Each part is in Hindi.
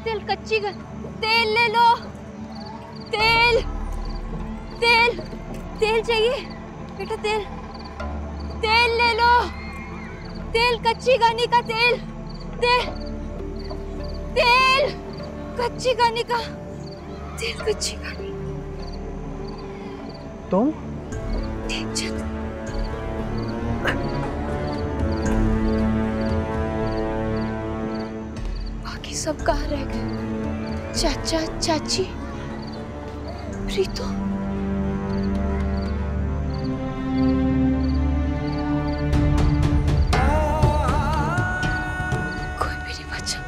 तेल, तेल ले लो। तेल तेल तेल चाहिए बेटा, तेल तेल ले लो। तेल, कच्ची घानी का तेल। तेल तेल कच्ची घानी का तेल, कच्ची घानी। तुम बाकी सब कहाँ रह गए? चाचा, चाची, प्रीतो। कोई भी नहीं बचा।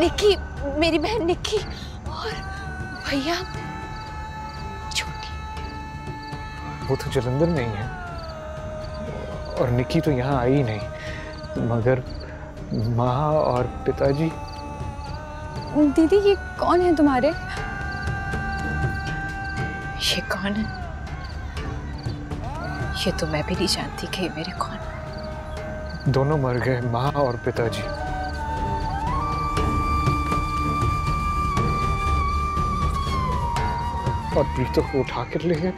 निक्की, मेरी बहन निक्की और भैया छोटी। वो तो जलंधर में ही है और निक्की तो यहाँ आई ही नहीं, मगर माँ और पिताजी। दीदी ये कौन है तुम्हारे? ये कौन है? ये तो मैं भी नहीं जानती कि मेरे कौन। दोनों मर गए, माँ और पिताजी। और प्रीतो को उठा कर ले गए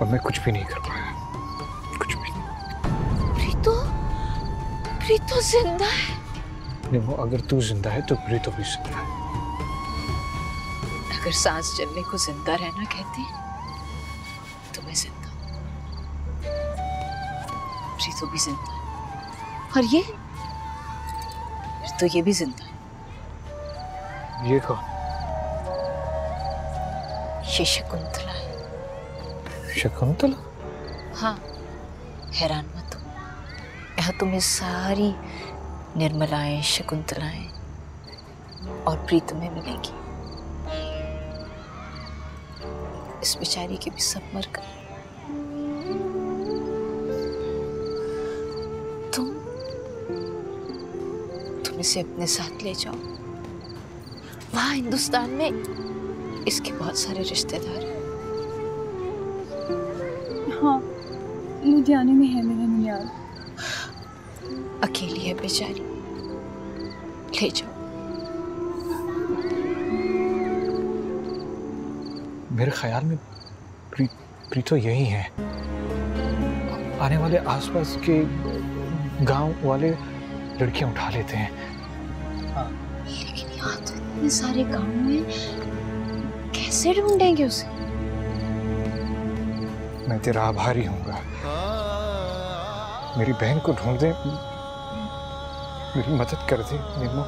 और मैं कुछ भी नहीं कर पाया, कुछ भी नहीं। प्रीतो जिंदा है। निमो, अगर तू जिंदा है तो प्रीतो भी जिंदा है। अगर सांस चलने को जिंदा रहना कहते तो मैं जिंदा। प्रीतो भी जिंदा है और ये फिर तो ये भी जिंदा है। ये कौन? ये शकुंतला है। शकुंतला? हाँ, हैरान मत हो। यहाँ तुम्हें सारी निर्मलाएं, शकुंतलाएं और प्रीतमें मिलेगी। इस बेचारी के भी सब मर गए। तुम इसे अपने साथ ले जाओ। वहां हिंदुस्तान में इसके बहुत सारे रिश्तेदार हैं। हाँ, लुधियाने में है मेरा ननियाल। अकेली है बेचारी, ले जाओ। मेरे ख्याल में प्रीतो यही है। आने वाले आसपास के गांव वाले लड़कियां उठा लेते हैं। हाँ। लेकिन यहाँ तो इतने सारे गांव में कैसे ढूंढेंगे उसे? मैं तेरा आभारी हूँगा। मेरी बहन को ढूंढ दे, मेरी मदद कर दे निमो।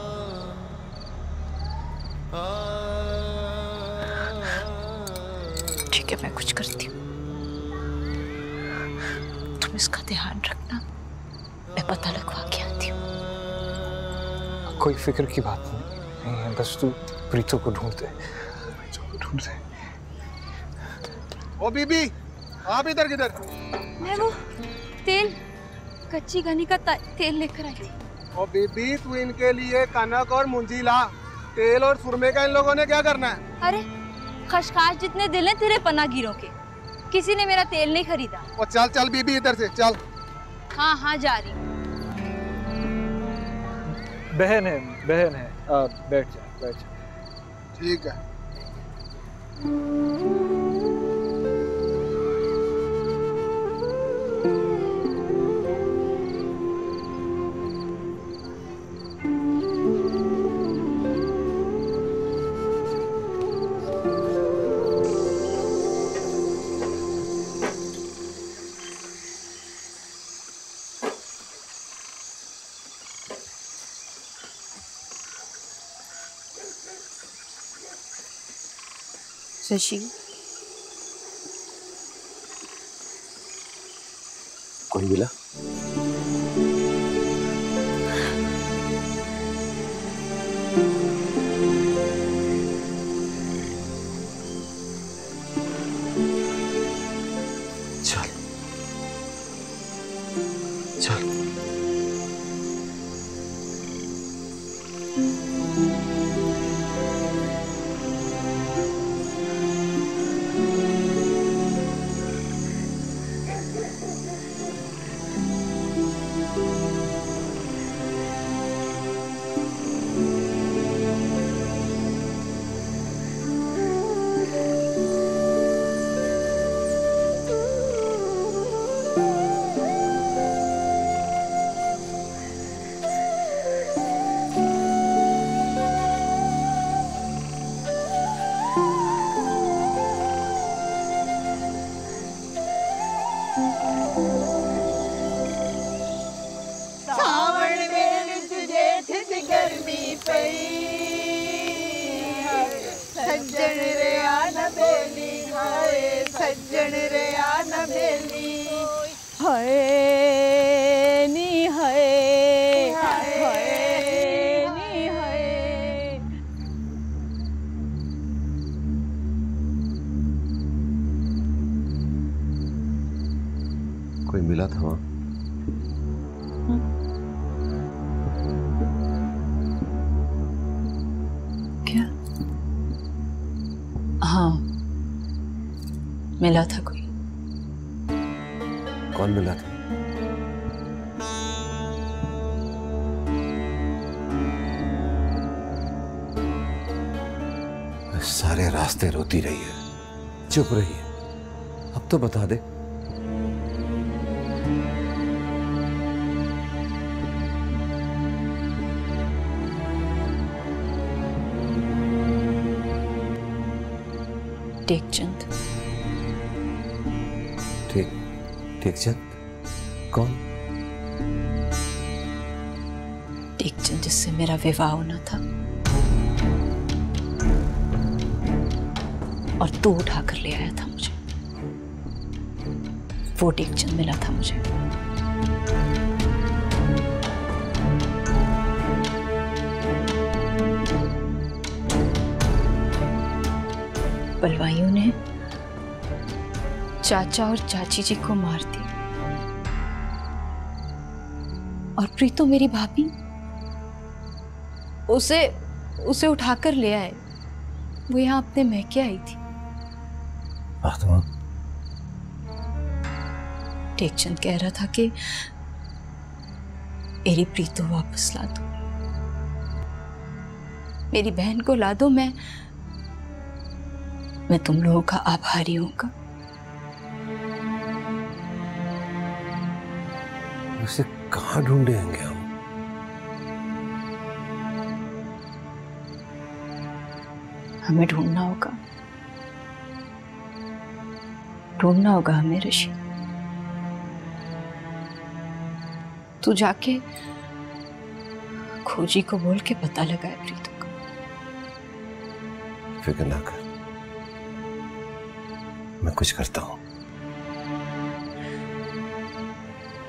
ठीक है, मैं कुछ करती हूँ। तुम इसका ध्यान रखना, मैं पता लगवा के आती हूँ। कोई फिक्र की बात नहीं है, बस तू प्रीतो को ढूंढ दे, ढूंढ दे। ओ बीबी, आप इधर किधर? मैं वो तेल, कच्ची घनी का तेल लेकर आई थी। ओ बीबी, तू इनके लिए कनक और मुंजी ला। तेल और सुरमे का इन लोगों ने क्या करना है? अरे खशखाश जितने दिल हैं तेरे पनागिरों के, किसी ने मेरा तेल नहीं खरीदा। ओ चल चल बीबी, इधर से चल। हाँ हाँ, जा रही। बहन है, बैठ जा। ठीक है। शशि, कौन मिला? चल चल। सज्जन रे आन बेली हाय नी हाय हाय नी हाय। कोई मिला था वहां? क्या? हाँ, मिला था कोई। कौन मिला था? सारे रास्ते रोती रही है, चुप रही है, अब तो बता दे। टेकचंद। टेकचंद? कौन? टेकचंद जिससे मेरा विवाह होना था और तू उठा कर ले आया था मुझे, वो टेकचंद मिला था मुझे। बलवाइयों ने चाचा और चाची जी को मार दिया और प्रीतो मेरी भाभी उसे उठाकर ले आए। वो यहाँ अपने मैके आई थी। आत्मा? टेकचंद कह रहा था कि मेरी प्रीतो वापस ला दो, मेरी बहन को ला दो, मैं तुम लोगों का आभारी होऊंगा। उसे कहाँ ढूंढेंगे हम? हमें ढूंढना होगा हमें ऋषि। तू जाके खोजी को बोल के पता लगाए प्रीतो का। फिक्र ना कर, मैं कुछ करता हूं।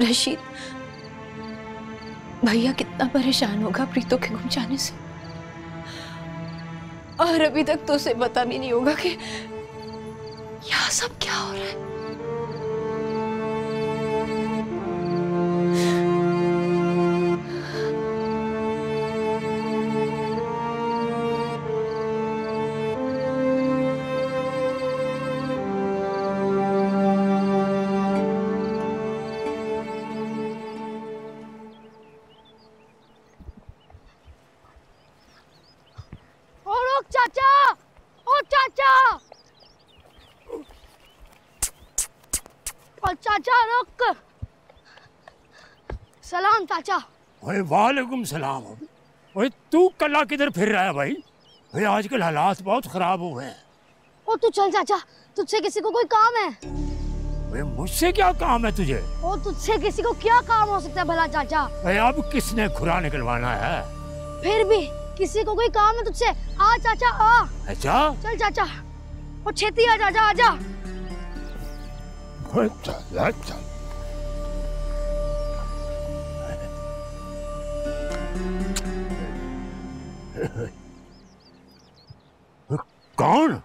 रशीद, भैया कितना परेशान होगा प्रीतो के गुम जाने से, और अभी तक तो उसे पता भी नहीं होगा कि यहाँ सब क्या हो रहा है। चाचा, ओ चाचा, ओ चाचा रुक। सलाम चाचा। ओए वालेकुम सलाम। ओए तू कल्ला किधर फिर रहा है भाई? भाई आजकल हालात बहुत खराब हुए हैं। ओ तू चल चाचा, तुझसे किसी को कोई काम है? ओए मुझसे क्या काम है तुझे? ओ तुझसे किसी को क्या काम हो सकता है भला चाचा? ओए अब किसने खुरा निकलवाना है? फिर भी किसी को कोई काम है तुझसे? आ चाचा आ। अच्छा चल चाचा, ओ छेती आ चाचा, आजा। चल चल। कौन?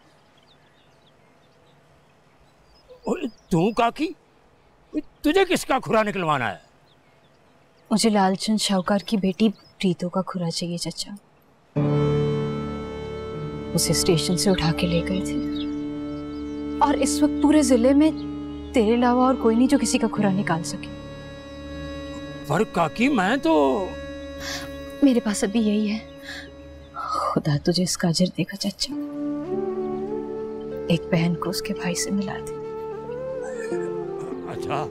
तू काकी, तुझे किसका खुरा निकलवाना है? मुझे लालचंद शाहूकार की बेटी प्रीतो का खुरा चाहिए चाचा। उसे स्टेशन से उठा के ले गए थे और इस वक्त पूरे जिले में तेरे अलावा और कोई नहीं जो किसी का खुरा निकाल सके। पर काकी मैं तो, मेरे पास अभी यही है। खुदा तुझे इसका अजर देगा चाचा। एक बहन को उसके भाई से मिला दे। अच्छा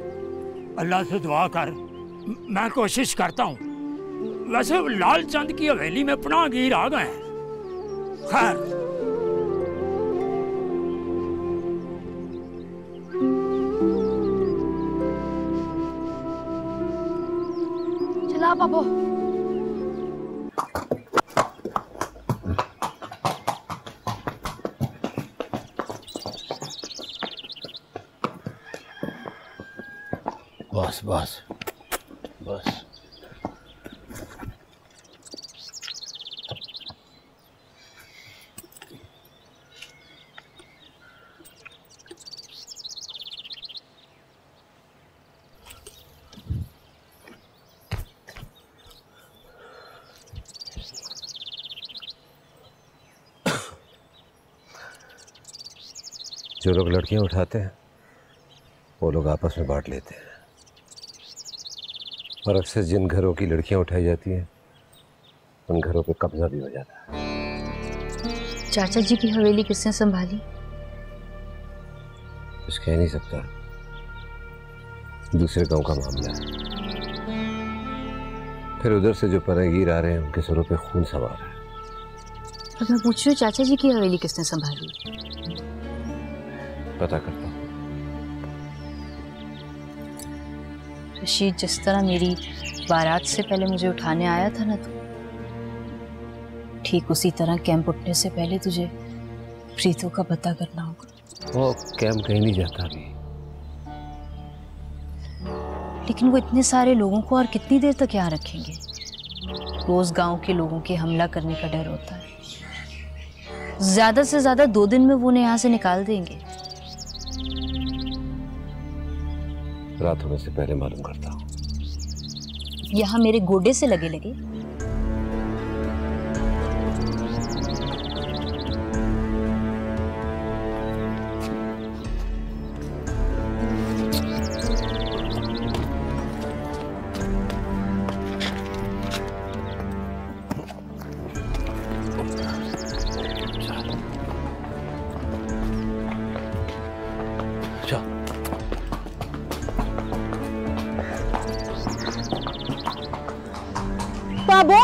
अल्लाह से दुआ कर, मैं कोशिश करता हूँ। वैसे लालचंद की हवेली में पनाहगीर आ गए हैं। खैर चला बाबू। बस बस बस। जो लोग लड़कियां उठाते हैं वो लोग आपस में बांट लेते हैं, और अक्सर जिन घरों की लड़कियां उठाई जाती हैं उन घरों पे कब्जा भी हो जाता है। चाचा जी की हवेली किसने संभाली? कुछ कह नहीं सकता, दूसरे गांव का मामला है। फिर उधर से जो परागीर आ रहे हैं उनके सरों पे खून सवार है। अब मैं पूछ रही हूँ चाचा जी की हवेली किसने संभाली? पता करता हूँ। रशीद, जिस तरह मेरी बारात से पहले मुझे उठाने आया था ना, तो ठीक उसी तरह कैंप उठने से पहले तुझे प्रीतों का पता करना होगा। वो कैंप कहीं नहीं जाता अभी। लेकिन वो इतने सारे लोगों को और कितनी देर तक यहाँ रखेंगे? रोज गांव के लोगों के हमला करने का डर होता है। ज्यादा से ज्यादा 2 दिन में वो उन्हें यहाँ से निकाल देंगे। रात होने से पहले मालूम करता हूँ। यहाँ मेरे गोडे से लगे लगे बाबू,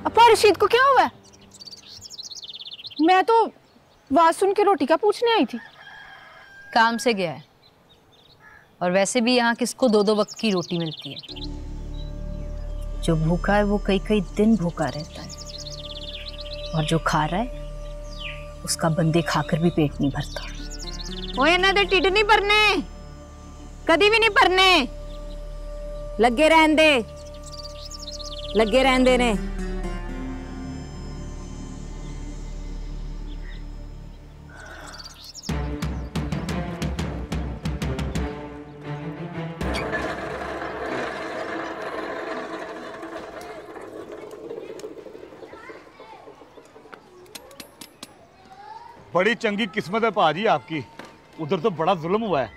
अपा रशीद को क्या हुआ है? मैं तो आवाज सुन के रोटी का पूछने आई थी। काम से गया है, और वैसे भी यहाँ किसको 2-2 वक्त की रोटी मिलती है? जो भूखा है वो कई कई दिन भूखा रहता है, और जो खा रहा है उसका बंदे खाकर भी पेट नहीं भरता। ओए ना दे टिड नहीं भरने, कभी भी नहीं भरने। लगे रहन दे, लगे रहन दे ने। बड़ी चंगी किस्मत है भाजी आपकी। उधर तो बड़ा जुल्म हुआ है,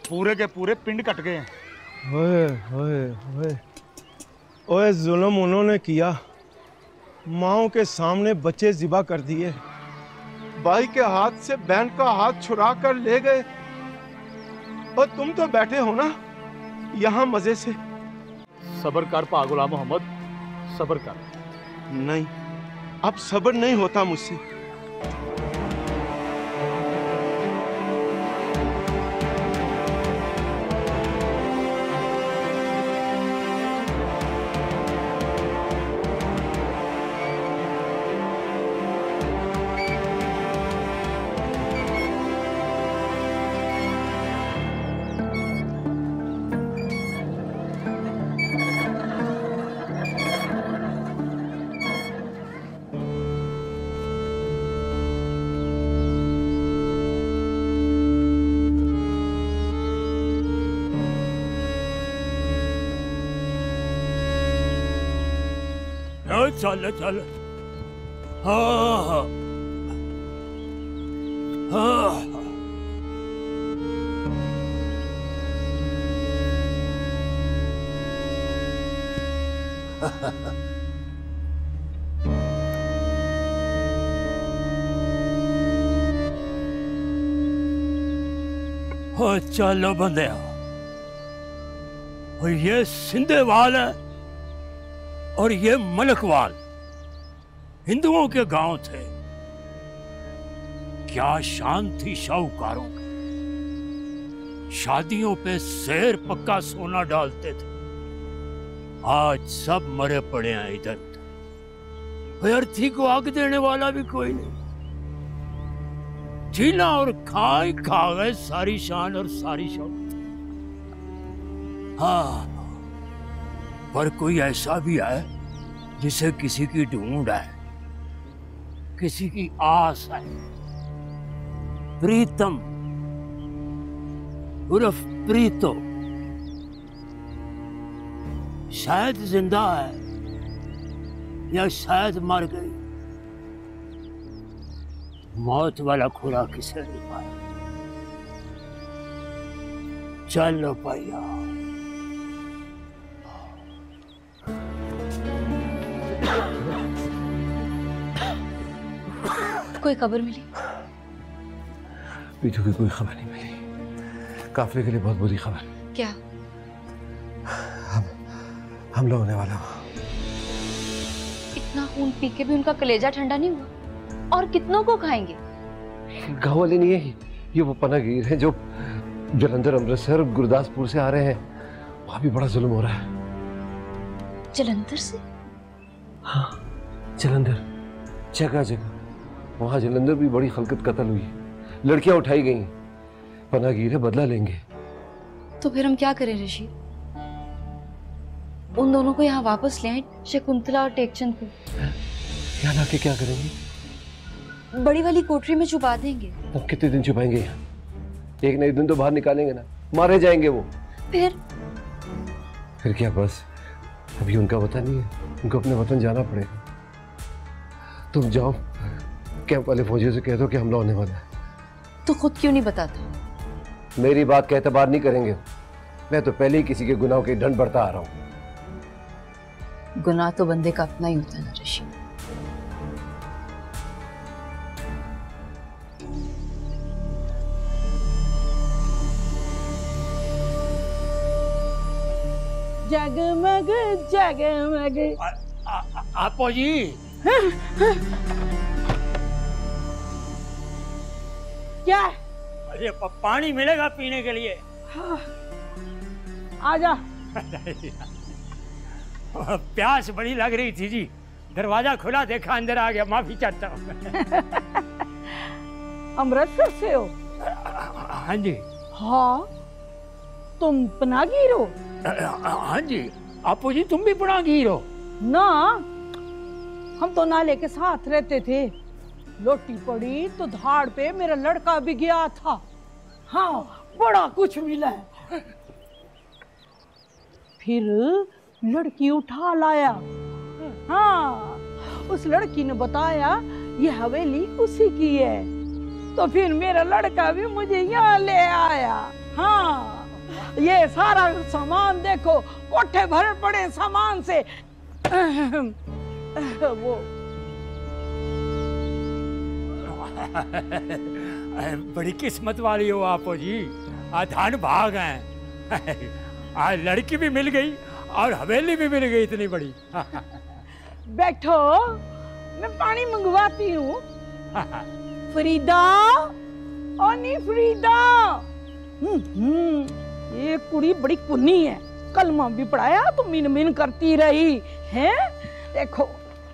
पूरे के पूरे पिंड कट गए हैं। ओए ओए ओए ओए, जुल्म उन्होंने किया, माओ के सामने बच्चे ज़िबा कर दिए, भाई के हाथ से बहन का हाथ छुरा कर ले गए, और तुम तो बैठे हो ना यहाँ मजे से। सब्र कर पा गुलाम मोहम्मद, सब्र कर। नहीं, अब सब्र नहीं होता मुझसे। चल चल। हाँ हाँ हाँ, चलो बंदे, और ये सिंधेवाल है और ये मलकवाल, हिंदुओं के गांव थे। क्या शान थी शाहूकारों की, शादियों पे शेर पक्का सोना डालते थे। आज सब मरे पड़े हैं इधर उधर, अर्थी को आग देने वाला भी कोई नहीं। झीला और खाई खा गए सारी शान और सारी शौकत। हाँ, पर कोई ऐसा भी है जिसे किसी की ढूंढ है, किसी की आस है। प्रीतम उर्फ प्रीतो शायद जिंदा है या शायद मर गई। मौत वाला खुरा किसे नहीं पाया। चलो भैया। कोई खबर मिली? पीछू की कोई खबर नहीं मिली। काफिले के लिए बहुत बुरी खबर। क्या? हमला होने वाला। इतना खून पी के भी उनका कलेजा ठंडा नहीं हुआ? और कितनों को खाएंगे? गाँव वाले नहीं है ये, वो पनागीर है जो जलंधर, अमृतसर, गुरदासपुर से आ रहे हैं। वहां भी बड़ा जुल्म हो रहा है। जलंधर से? हाँ, जलंधर, जगह जगह। वहां जलंधर भी बड़ी खलकत कत्ल हुई, लड़कियां उठाई गई। पनागीर है, बदला लेंगे। तो फिर हम क्या करें रशीद? उन दोनों को यहाँ वापस ले आए, शकुंतला और टेकचंद को। यहाँ लाके क्या करेंगे? बड़ी वाली कोठरी में छुपा देंगे। अब कितने दिन छुपाएंगे यहाँ? एक ना एक दिन तो बाहर निकालेंगे ना, मारे जाएंगे वो। फिर क्या? बस अभी उनका वतन नहीं है, उनको अपने वतन जाना पड़ेगा। तुम जाओ, कैंप वाले फौजियों से कह दो कि हमला होने वाला है। तो खुद क्यों नहीं बताता? मेरी बात का एतबार नहीं करेंगे। मैं तो पहले ही किसी के गुनाहों की ढंड बढ़ता आ रहा हूँ। गुनाह तो बंदे का अपना ही होता है ना रशीद। जगमग जगमग। आपो जी। क्या? अरे पानी मिलेगा पीने के लिए। हाँ। आजा। प्यास बड़ी लग रही थी जी, दरवाजा खुला देखा अंदर आ गया, माफी चाहता हूँ। अमृतसर से हो? हाँ जी। हाँ, तुम पनागीर हो? हाँ जी। आपू जी तुम भी पनागीर हो? ना, हम तो नाले के साथ रहते थे। लोटी पड़ी तो धाड़ पे मेरा लड़का भी गया था। हाँ, बड़ा कुछ मिला है। फिर लड़की उठा लाया। हाँ, उस लड़की ने बताया ये हवेली उसी की है। तो फिर मेरा लड़का भी मुझे यहाँ ले आया। हाँ, ये सारा सामान देखो, कोठे भरे पड़े सामान से। वो बड़ी किस्मत वाली हो आपो जी, धन भाग हैं। आज लड़की भी मिल गई और हवेली भी मिल गई इतनी बड़ी। बैठो, मैं पानी मंगवाती हूँ। फरीदा, ओ नी फरीदा। ये कुड़ी बड़ी पुन्नी है, कलमा भी पढ़ाया तो मिन मिन करती रही है। देखो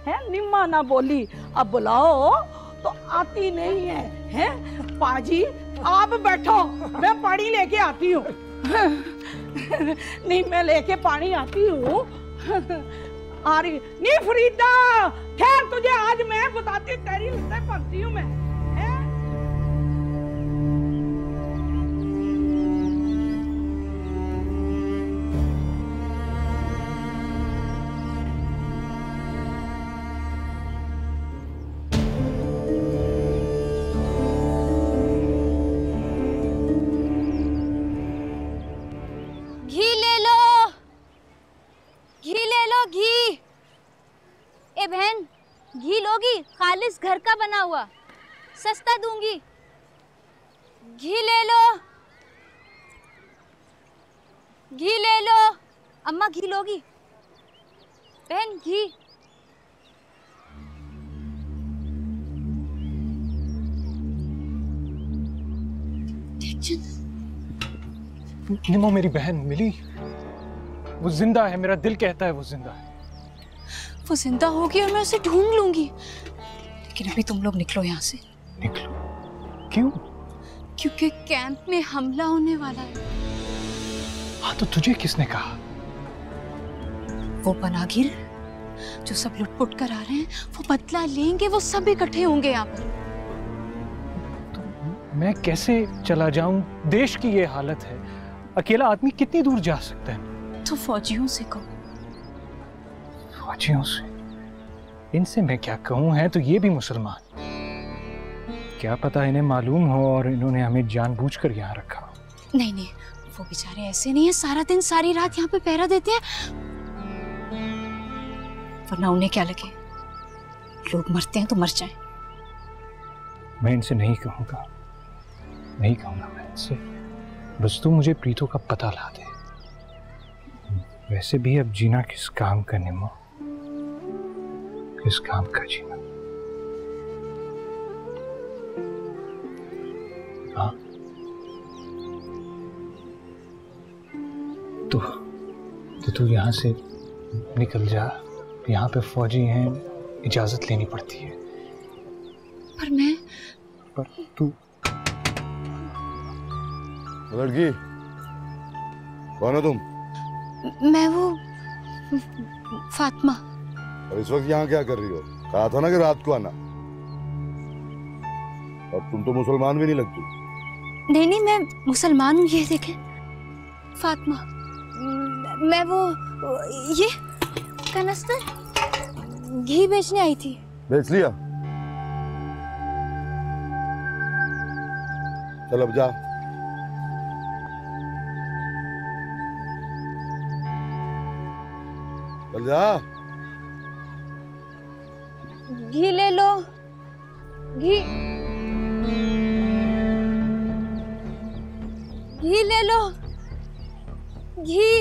है, निम्मा ना बोली, अब बुलाओ तो आती नहीं है। हैं पाजी, आप बैठो, मैं पानी लेके आती हूँ। नहीं, मैं लेके पानी आती हूँ। आ रही नहीं फरीदा, खैर तुझे आज मैं बताती, तेरी लत्तें पड़ती हूँ मैं। घी लोगी? खालिस घर का बना हुआ, सस्ता दूंगी। घी ले लो, घी ले लो। अम्मा घी लोगी? बहन घी। निमो मेरी बहन मिली, वो जिंदा है। मेरा दिल कहता है वो जिंदा है। वो जिंदा होगी और मैं उसे ढूंढ लूंगी। लेकिन अभी तुम लोग निकलो यहाँ से। निकलो? क्यों? क्योंकि कैंप में हमला होने वाला है। हाँ तो तुझे किसने कहा? वो पनागिर जो सब लुटपुट कर आ रहे हैं, वो बदला लेंगे, वो सब इकट्ठे होंगे यहाँ पर। तो मैं कैसे चला जाऊं? देश की ये हालत है, अकेला आदमी कितनी दूर जा सकता है? तो फौजियों से कहो। फौजियों से? इनसे मैं क्या कहूं? है तो ये भी मुसलमान। क्या पता इन्हें मालूम हो और इन्होंने हमें जानबूझकर यहाँ रखा। नहीं नहीं, वो बेचारे ऐसे नहीं है, सारा दिन सारी रात यहाँ पे पहरा देते हैं, वरना उन्हें क्या लगे, लोग मरते हैं तो मर जाएं। मैं इनसे नहीं कहूंगा मैं इनसे। बस तू मुझे प्रीतो का पता ला दे। वैसे भी अब जीना किस काम का निमो, किस काम का जीना। हाँ तो तू यहाँ से निकल जा, यहाँ पे फौजी हैं, इजाजत लेनी पड़ती है। पर तू लड़की कौन हो तुम? मैं वो फातिमा। और इस वक्त यहाँ क्या कर रही हो? कहा था ना कि रात को आना। और तुम तो मुसलमान भी नहीं लगती। नहीं मैं मुसलमान हूँ, ये देखें फातिमा। मैं वो ये कनस्तर घी बेचने आई थी। बेच लिया? चल अब जा। चल जा। घी ले लो, घी ले लो, घी।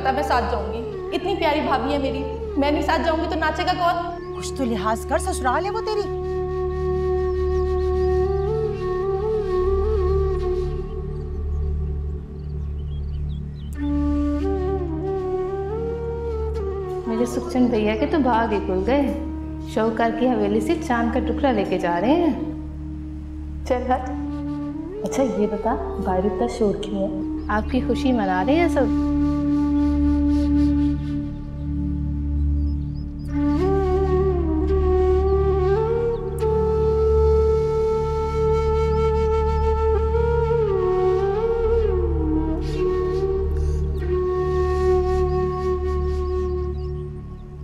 मैं साथ जाऊंगी, इतनी प्यारी भाभी है मेरी, मैं नहीं साथ जाऊंगी तो नाचेगा कौन? कुछ तो लिहाज कर, ससुराल है वो तेरी। मेरे सुखचंद भैया के तो भाग ही खुल गए, शौकार की हवेली से चांद का टुकड़ा लेके जा रहे हैं। चल हट। अच्छा ये बता, बाहर इतना शोर क्यों है? आपकी खुशी मना रहे हैं सब।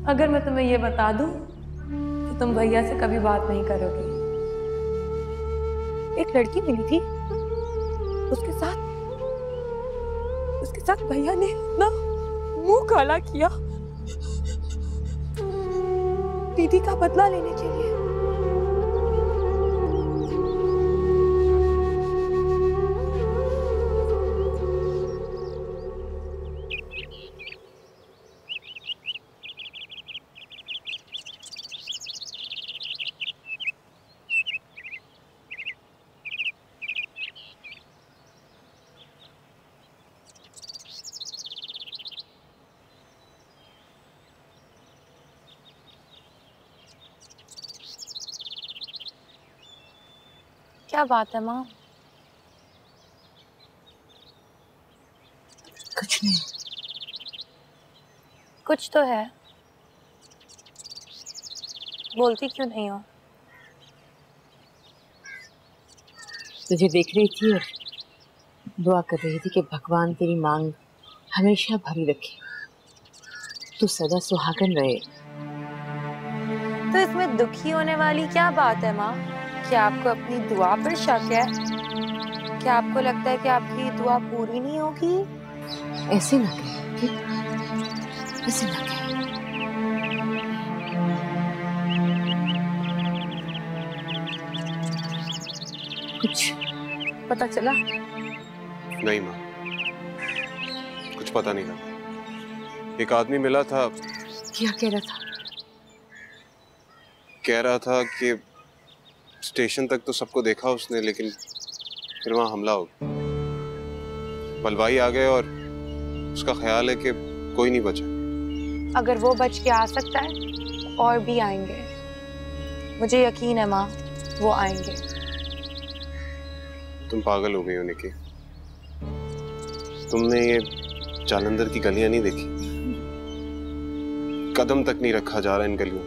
अगर मैं तुम्हें ये बता दूं कि तुम भैया से कभी बात नहीं करोगे। एक लड़की मिली थी, उसके साथ भैया ने ना मुंह काला किया दीदी का बदला लेने के लिए। क्या बात है माँ? कुछ नहीं। कुछ तो है, बोलती क्यों नहीं हो? तुझे देख रही थी और दुआ कर रही थी कि भगवान तेरी मांग हमेशा भरी रखे, तू सदा सुहागन रहे। तो इसमें दुखी होने वाली क्या बात है माँ? क्या आपको अपनी दुआ पर शक है? क्या आपको लगता है कि आपकी दुआ पूरी नहीं होगी? ऐसे ना कहे, ठीक? ऐसे ना कहे। कुछ पता चला? नहीं माँ, पता नहीं लगा। एक आदमी मिला था। क्या कह रहा था? कह रहा था कि स्टेशन तक तो सबको देखा उसने, लेकिन फिर वहां हमला हो गया। बलवाई आ गए और उसका ख्याल है कि कोई नहीं बचा। अगर वो बच के आ सकता है और भी आएंगे, मुझे यकीन है माँ, वो आएंगे। तुम पागल हो गई हो निकी। तुमने ये जालंधर की गलियां नहीं देखी? कदम तक नहीं रखा जा रहा इन गलियों,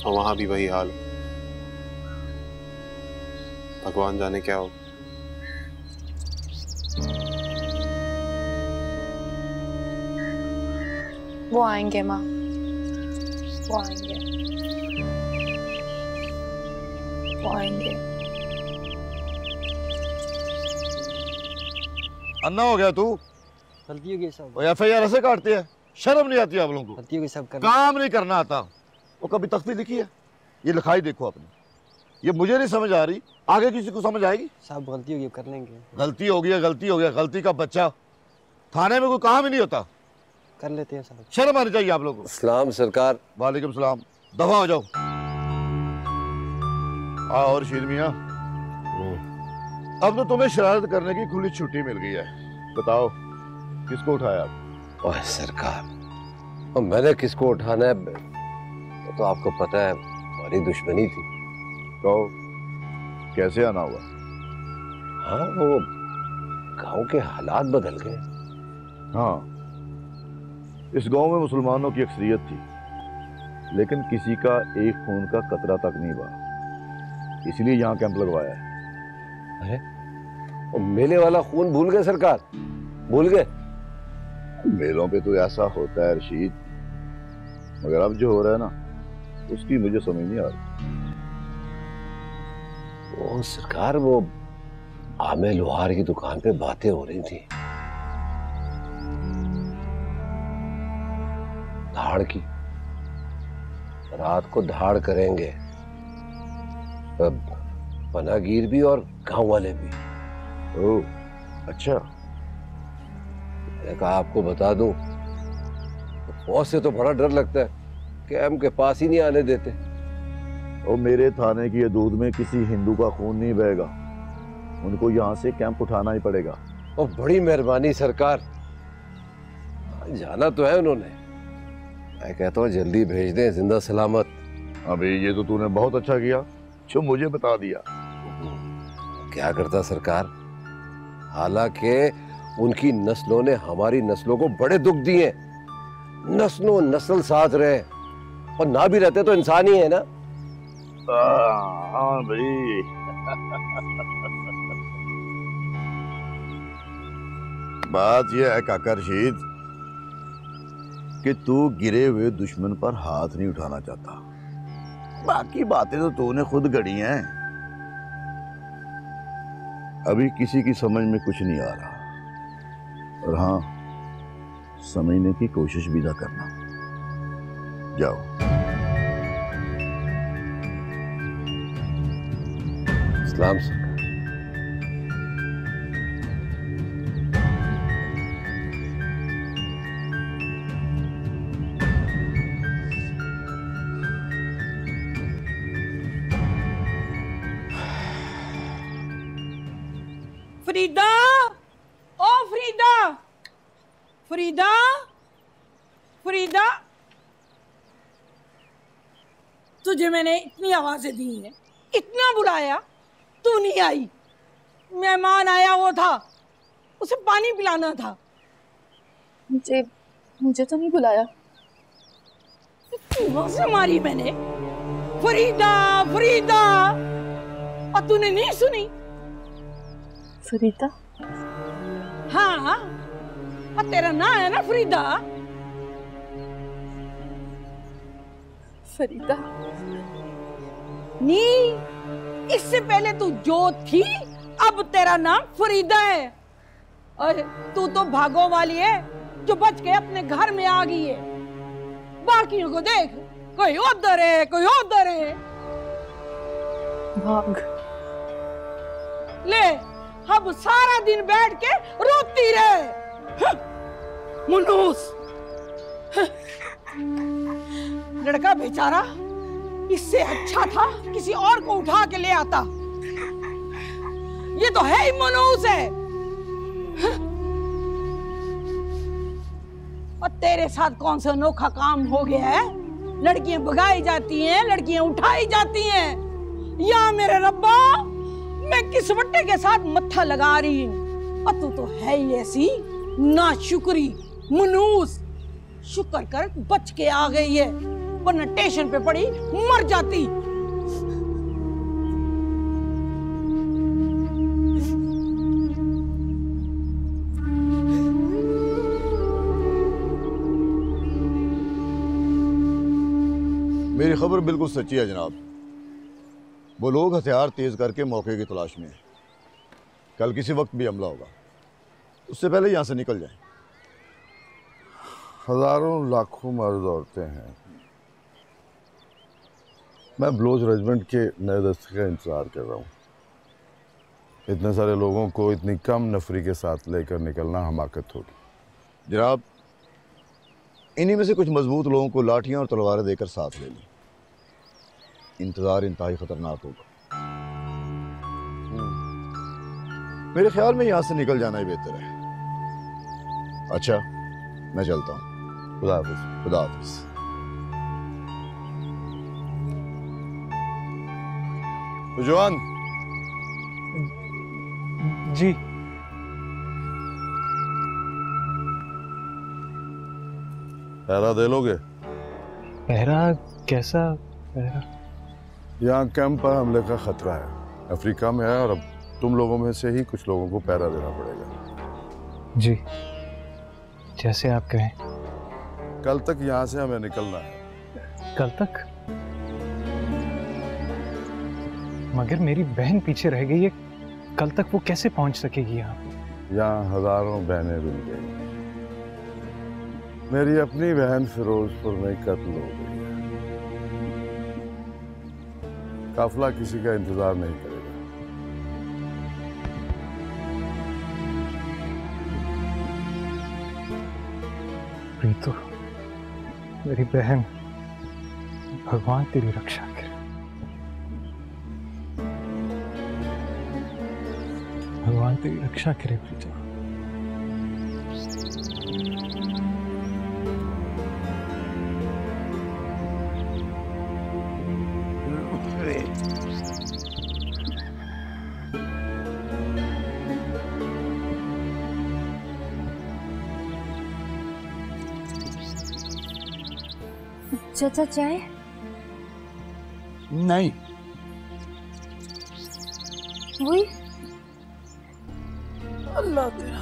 और वहां भी वही हाल। भगवान जाने क्या हो। वो आएंगे माँ, वो आएंगे, वो आएंगे। अन्ना हो गया तू? गलती हो गई सब। FIR ऐसे काटते हैं? शर्म नहीं आती आप लोगों को? गलती हो गई सब करना। काम नहीं करना आता। वो कभी तख्ती लिखी है? ये लिखाई देखो अपनी। ये मुझे नहीं समझ आ रही, आगे किसी को समझ आएगी? सब गलती होगी, कर लेंगे। गलती हो गई है, गलती हो गया। गलती का बच्चा। थाने में कोई काम ही नहीं होता। कर लेते हैं साहब। शर्म आनी चाहिए आप लोगों को। सलाम सरकार। वालेकुम सलाम। दफा हो जाओ। और शीर मियां, अब तो तुम्हें शरारत करने की खुली छुट्टी मिल गई है। बताओ किसको उठाया आप? ओह सरकार, और मैंने किसको उठाना है तो आपको पता है हमारी दुश्मनी थी। तो कैसे आना हुआ? हाँ, वो गांव के हालात बदल गए। हाँ, इस गांव में मुसलमानों की अक्सरियत थी, लेकिन किसी का एक खून का कतरा तक नहीं हुआ, इसलिए यहाँ कैंप लगवाया है। अरे, वो मेले वाला खून भूल गए सरकार? भूल गए? मेलों पे तो ऐसा होता है रशीद, मगर अब जो हो रहा है ना, उसकी मुझे समझ नहीं आ रही। वो सरकार, वो आमे लोहार की दुकान पे बातें हो रही थी धाड़ की। रात को धाड़ करेंगे अब पनागीर भी और गांव वाले भी। ओह, अच्छा। मैंने कहा आपको बता दूं, फौज से तो बड़ा डर लगता है, कैंप के पास ही नहीं आने देते। और मेरे थाने की हदूद में किसी हिंदू का खून नहीं बहेगा, उनको यहाँ से कैंप उठाना ही पड़ेगा। और बड़ी मेहरबानी सरकार, जाना तो है उन्होंने। मैं कहता हूँ जल्दी भेज दें जिंदा सलामत। अभी ये तो तूने बहुत अच्छा किया जो मुझे बता दिया। क्या करता सरकार, हालांकि उनकी नस्लों ने हमारी नस्लों को बड़े दुख दिए। नस्लों नस्ल साथ रहे, और ना भी रहते तो इंसान ही है ना। हाँ भाई। बात यह है काका रशीद कि तू गिरे हुए दुश्मन पर हाथ नहीं उठाना चाहता। बाकी बातें तो तूने खुद गढ़ी हैं। अभी किसी की समझ में कुछ नहीं आ रहा, और हाँ, समझने की कोशिश भी ना करना। जाओ। सलाम सरकार। फरीदा, ओ फरीदा, फरीदा, फरीदा, तुझे मैंने इतनी आवाजें दी हैं, इतना बुलाया, तू नहीं आई। मेहमान आया वो था, उसे पानी पिलाना था। मुझे तो नहीं बुलाया। से मारी मैंने, फरीदा फरीदा, और तूने नहीं सुनी। फरीदा? हाँ, और तेरा नाम है ना फरीदा। फरीदा नी, इससे पहले तू जो थी, अब तेरा नाम फरीदा है। और तू तो भागो वाली है जो बच के अपने घर में आ गई है। बाकियों को देख, कोई उधर है, कोई उधर है। भाग ले, अब सारा दिन बैठ के रोती रहे। मुनूस, लड़का बेचारा, इससे अच्छा था किसी और को उठा के ले आता। ये तो है ही मनहूस है। और तेरे साथ कौन सा अनोखा काम हो गया है? लड़कियां भगाई जाती हैं, लड़कियां उठाई जाती हैं। या मेरे रब्बा, मैं किस वट्टे के साथ मत्था लगा रही हूँ, और तू तो है ही ऐसी नाशुक्री मनहूस। शुक्र कर बच के आ गई है, वरना स्टेशन पे पड़ी मर जाती। मेरी खबर बिल्कुल सच्ची है जनाब। वो लोग हथियार तेज करके मौके की तलाश में हैं। कल किसी वक्त भी हमला होगा, उससे पहले यहाँ से निकल जाएं। हजारों लाखों मर्द औरतें हैं। मैं ब्लोच रेजिमेंट के नए दस्ते का इंतजार कर रहा हूँ। इतने सारे लोगों को इतनी कम नफरी के साथ लेकर निकलना हमाकत होगी। जनाब, इन्हीं में से कुछ मजबूत लोगों को लाठियां और तलवारें देकर साथ ले लें। इंतजार इंतहाई खतरनाक होगा। मेरे ख्याल में यहां से निकल जाना ही बेहतर है। अच्छा, मैं चलता हूँ। खुदा हाफिज। खुदा हाफिज। जवान जी। पहरा दे लोगे? पहरा? कैसा पहरा? यहाँ कैंप पर हमले का खतरा है। अफ्रीका में है और अब तुम लोगों में से ही कुछ लोगों को पहरा देना पड़ेगा। जी, जैसे आप कहें। कल तक यहाँ से हमें निकलना है। कल तक? मगर मेरी बहन पीछे रह गई है, कल तक वो कैसे पहुंच सकेगी यहाँ? यहाँ हजारों बहनें रुल गई। मेरी अपनी बहन फिरोजपुर में कत्ल हो गई है। काफिला किसी का इंतजार नहीं करेगा। प्रीतो, मेरी बहन, भगवान तेरी रक्षा करे। भगवान तेरी रक्षा करे प्रीतो। चाचा चाय? नहीं। वही अल्लाह तेरा